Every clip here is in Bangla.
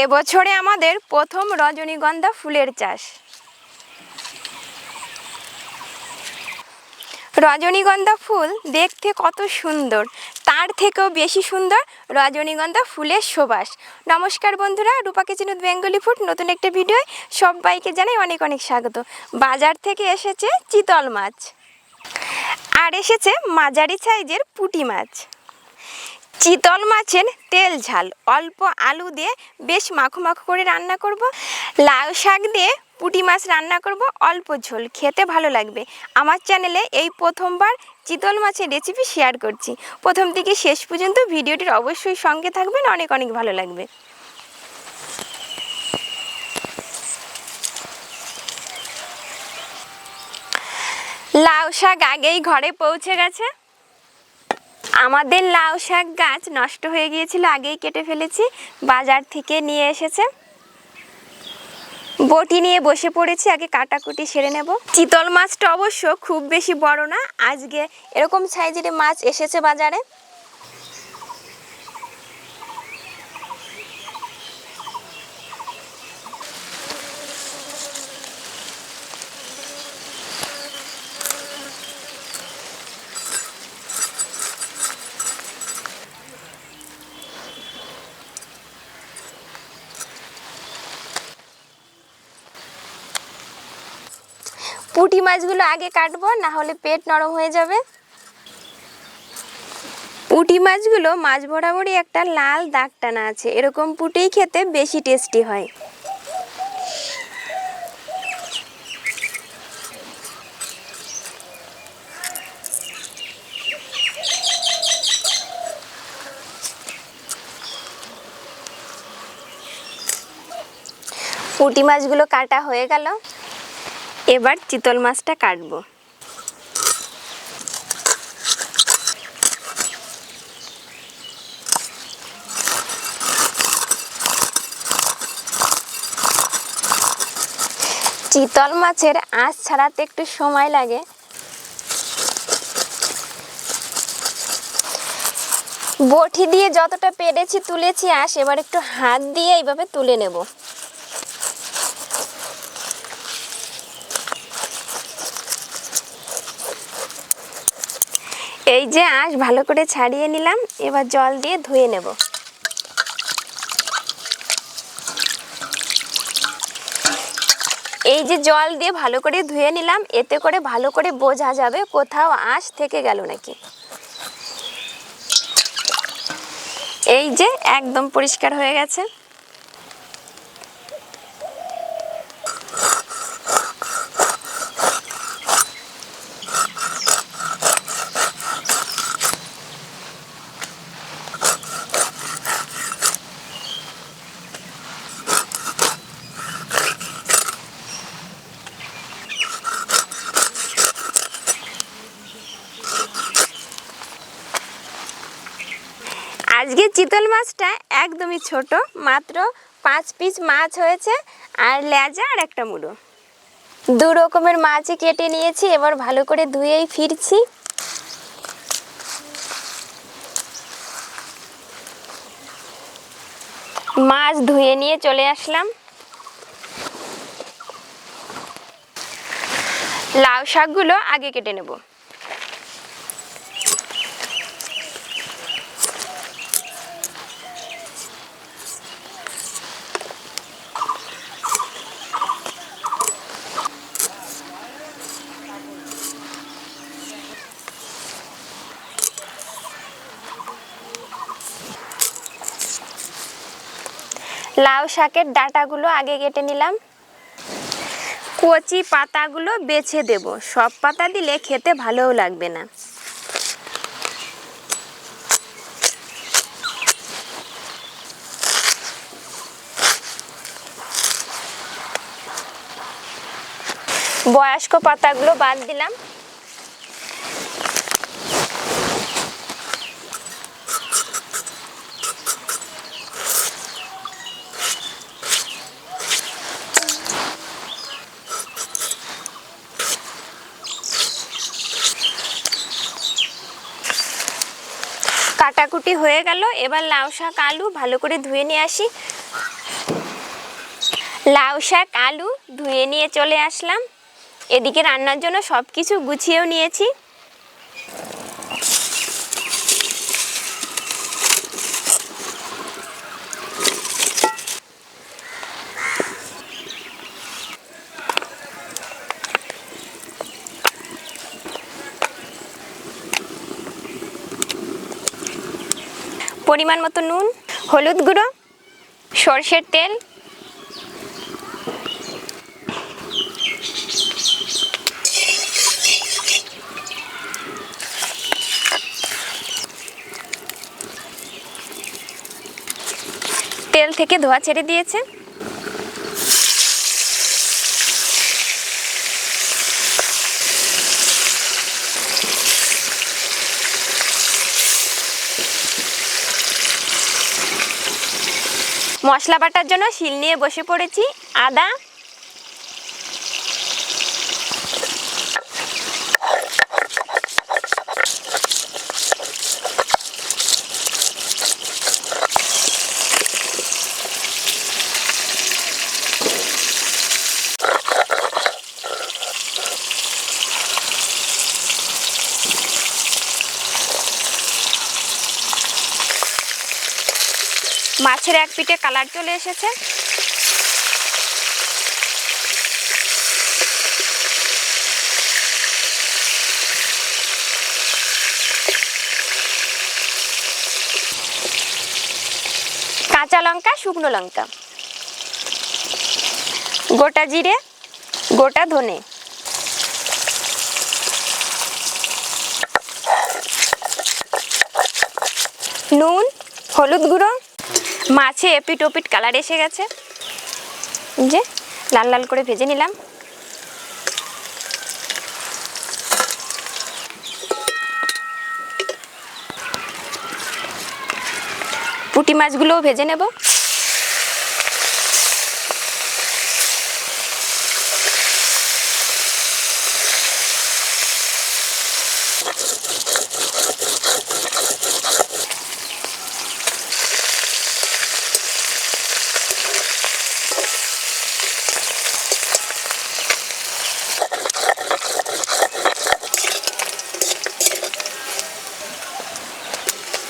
এবছরে আমাদের প্রথম রজনীগন্ধা ফুলের চাষ। রজনীগন্ধা ফুল দেখতে কত সুন্দর, তার থেকেও বেশি সুন্দর রজনীগন্ধা ফুলের সুবাস। নমস্কার বন্ধুরা, রূপা কিচেন উইথ বেঙ্গলি ফুড নতুন একটা ভিডিও সবাইকে জানাই অনেক অনেক স্বাগত। বাজার থেকে এসেছে চিতল মাছ, আর এসেছে মাঝারি সাইজের পুঁটি মাছ। চিতল মাছের তেল ঝাল অল্প আলু দিয়ে বেশ মাখো মাখো করে রান্না করব। লাউ শাক দিয়ে পুঁটি মাছ রান্না করব, অল্প ঝোল, খেতে ভালো লাগবে। আমার চ্যানেলে এই প্রথমবার চিতল মাছের রেসিপি শেয়ার করছি। প্রথম থেকে শেষ পর্যন্ত ভিডিওটির অবশ্যই সঙ্গে থাকবেন, অনেক অনেক ভালো লাগবে। লাউ শাক আগেই ঘরে পৌঁছে গেছে। আমাদের লাউ শাক গাছ নষ্ট হয়ে গিয়েছিল, আগেই কেটে ফেলেছি, বাজার থেকে নিয়ে এসেছে। বটি নিয়ে বসে পড়েছি, আগে কাটাকুটি সেরে নেব। চিতল মাছটা অবশ্য খুব বেশি বড় না, আজকে এরকম সাইজের মাছ এসেছে বাজারে। পুঁটি মাছগুলো আগে কাটবো, না হলে পেট নরম হয়ে যাবে। পুঁটি মাছগুলো মাছ বরাবরই একটা লাল দাগ টানা আছে, এরকম পুঁটিই খেতে বেশি টেস্টি হয়। পুঁটি মাছগুলো কাটা হয়ে গেল, এবার চিতল মাছটা কাটবো। চিতল মাছের আঁশ ছাড়াতে একটু সময় লাগে। বটি দিয়ে যতটা পেরেছি তুলেছি আঁশ, এবার একটু হাত দিয়ে এইভাবে তুলে নেব। এই যে আঁশ ভালো করে ছাড়িয়ে নিলাম, এবার জল দিয়ে ধুয়ে নেব। এই যে জল দিয়ে ভালো করে ধুয়ে নিলাম, এতে করে ভালো করে বোঝা যাবে কোথাও আঁশ থেকে গেল নাকি। এই যে একদম পরিষ্কার হয়ে গেছে। আজকে চিতল মাছটা একদমই ছোট, মাত্র 5 পিস মাছ হয়েছে, আর লেজা আর একটা মুড়ো। দু রকমের মাছই কেটে নিয়েছি, এবার ভালো করে ধুয়েই ফিরছি। মাছ ধুয়ে নিয়ে চলে আসলাম। লাউ শাকগুলো আগে কেটে নেব। লাউ শাকের ডাঁটাগুলো আগে কেটে নিলাম। কচি পাতাগুলো বেছে দেব, সব পাতা দিলে খেতে ভালোও লাগবে না। বয়স্ক পাতাগুলো বাদ দিলাম। কাটাকুটি হয়ে গেল, এবার লাউ শাক আলু ভালো করে ধুয়ে নিয়ে আসি। লাউ শাক আলু ধুয়ে নিয়ে চলে আসলাম। এদিকে রান্নার জন্য সব কিছু গুছিয়েও নিয়েছি। পরিমাণ মতো নুন, হলুদ গুঁড়ো, সরষের তেল, তেল থেকে ধোয়া ছেড়ে দিয়েছে। মশলা বাটার জন্য শিল নিয়ে বসে পড়েছি। আদা, মাছের এক পিঠে কালার চলে এসেছে। কাঁচা লঙ্কা, শুকনো লঙ্কা, গোটা জিরে, গোটা ধনে, নুন, হলুদ গুঁড়ো। মাছে এপিট ওপিট কালার এসে গেছে, যে লাল লাল করে ভেজে নিলাম। পুঁটি মাছগুলোও ভেজে নেব।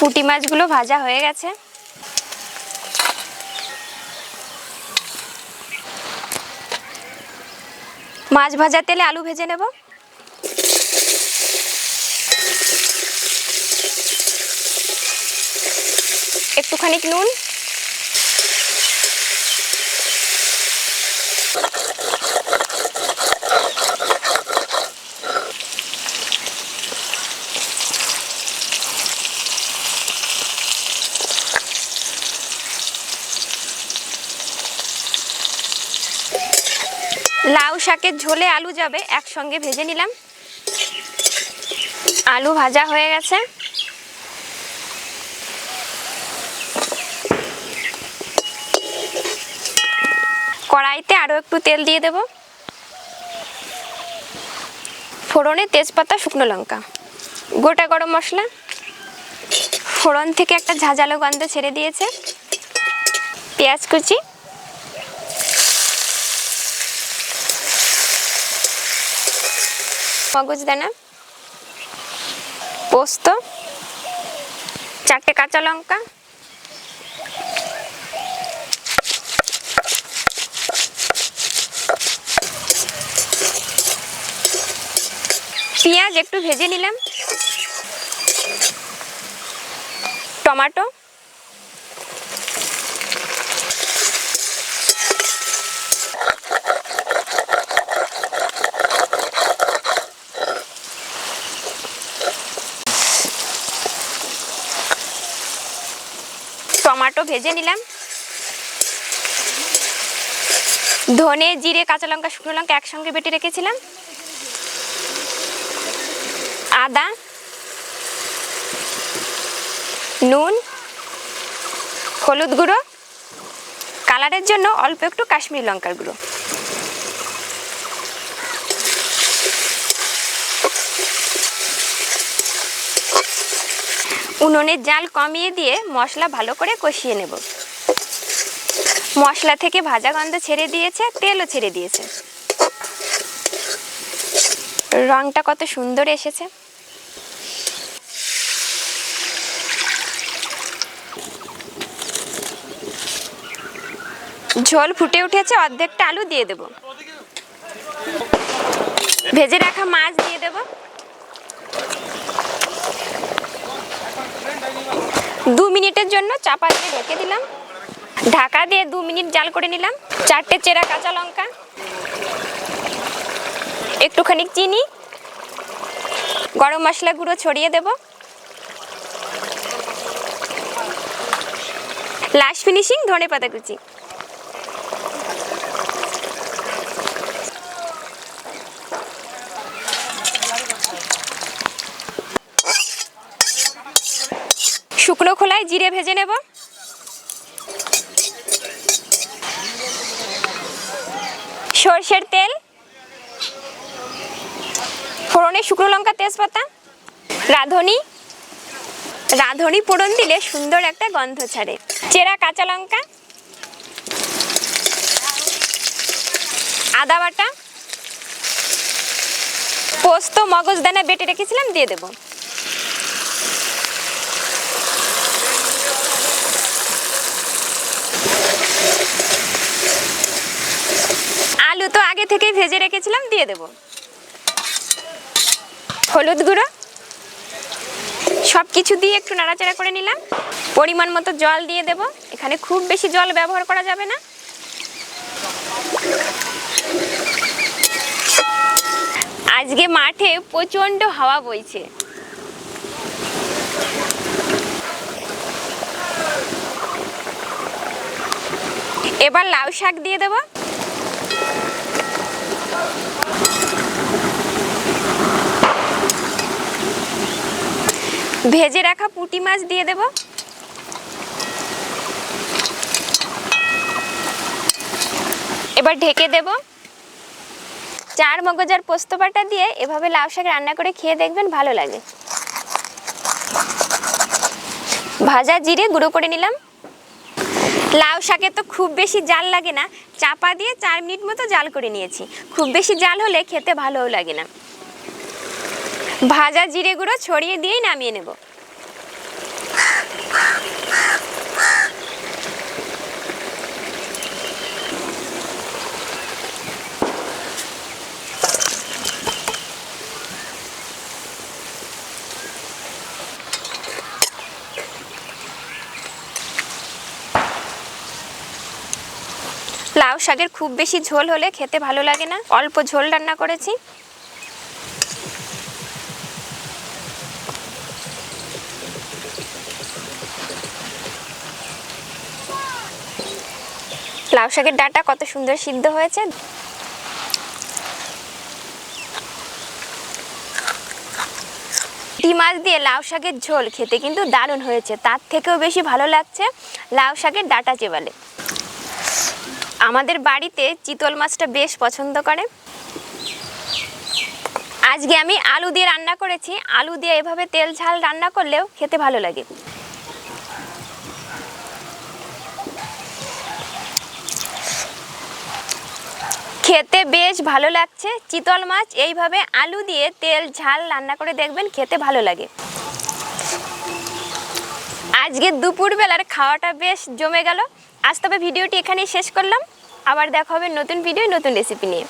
পুঁটি মাছগুলো ভাজা হয়ে গেছে। মাছ ভাজা তেলে আলু ভেজে নেব। একটুখানি নুন, লাউ শাকের ঝোলে আলু যাবে, একসঙ্গে ভেজে নিলাম। আলু ভাজা হয়ে গেছে। কড়াইতে আরও একটু তেল দিয়ে দেব। ফোড়নে তেজপাতা, শুকনো লঙ্কা, গোটা গরম মশলা। ফোড়ন থেকে একটা ঝাঁঝালো গন্ধ ছেড়ে দিয়েছে। পেঁয়াজ কুচি, মগজদানা, পোস্ত, 4টে কাঁচা লঙ্কা, পেঁয়াজ একটু ভেজে নিলাম। টমেটো, টমেটো ভেজে নিলাম। ধনে, জিরে, কাঁচা লঙ্কা, শুকনো লঙ্কা একসঙ্গে বেটে রেখেছিলাম। আদা, নুন, হলুদ গুঁড়ো, কালারের জন্য অল্প একটু কাশ্মীরি লঙ্কার গুঁড়ো। উনুনের জাল কমিয়ে দিয়ে মশলা ভালো করে কষিয়ে নেব। মশলা থেকে ভাজা গন্ধ ছেড়ে দিয়েছে, তেলও ছেড়ে দিয়েছে। রংটা কত সুন্দর এসেছে। ঝোল ফুটে উঠেছে, অর্ধেকটা আলু দিয়ে দেব। ভেজে রাখা মাছ দিয়ে দেব। 2 মিনিটের জন্য চাপা দিয়ে ঢেকে দিলাম। ঢাকা দিয়ে 2 মিনিট জাল করে নিলাম। 4টে চেরা কাঁচা লঙ্কা, একটুখানি চিনি, গরম মশলা গুঁড়ো ছড়িয়ে দেব। লাস্ট ফিনিশিং ধনেপাতা কুচি। শুকনো খোলায় জিরে ভেজে নেব। সরষের তেল, ফোড়নে শুকনো লঙ্কা, তেজপাতা, রাঁধুনি। রাঁধুনি ফোড়ন দিলে সুন্দর একটা গন্ধ ছাড়ে। চেরা কাঁচা লঙ্কা, আদা বাটা, পোস্ত মগজদানা বেটে রেখেছিলাম দিয়ে দেব। আলু তো আগে থেকেই ভেজে রেখেছিলাম, দিয়ে দেব। হলুদ গুঁড়ো, সব কিছু দিয়ে একটু নাড়াচাড়া করে নিলাম। পরিমাণ মতো জল দিয়ে দেব। এখানে খুব বেশি জল ব্যবহার করা যাবে না। আজকে মাঠে প্রচণ্ড হাওয়া বইছে। এবার লাউ শাক দিয়ে দেব। ভেজে রাখা পুঁটি মাছ দিয়ে দেব। এবার ঢেকে দেব। 4 মগজ আর পোস্ত বাটা দিয়ে এভাবে লাউ শাক রান্না করে খেয়ে দেখবেন, ভালো লাগে। ভাজা জিরে গুঁড়ো করে নিলাম। লাউ শাকে তো খুব বেশি জাল লাগে না, চাপা দিয়ে 4 মিনিট মতো জাল করে নিয়েছি। খুব বেশি জাল হলে খেতে ভালোও লাগে না। ভাজা জিরে গুঁড়ো ছড়িয়ে দিয়েই নামিয়ে নেব। লাউ শাকের খুব বেশি ঝোল হলে খেতে ভালো লাগে না, অল্প ঝোল রান্না করেছি। লাউ শাকের ডাঁটা কত সুন্দর সিদ্ধ হয়েছে। পুঁটি মাছ দিয়ে লাউ শাকের ঝোল খেতে কিন্তু দারুণ হয়েছে। তার থেকেও বেশি ভালো লাগছে লাউ শাকের ডাঁটা চেবালে। আমাদের বাড়িতে চিতল মাছটা বেশ পছন্দ করে। আজকে আমি আলু দিয়ে রান্না করেছি। আলু দিয়ে এভাবে তেল ঝাল রান্না করলেও খেতে ভালো লাগে। খেতে বেশ ভালো লাগছে। চিতল মাছ এইভাবে আলু দিয়ে তেল ঝাল রান্না করে দেখবেন, খেতে ভালো লাগে। আজকে দুপুরবেলার খাওয়াটা বেশ জমে গেল। আজ তবে ভিডিওটি এখানেই শেষ করলাম। আবার দেখা হবে নতুন ভিডিও, নতুন রেসিপি নিয়ে।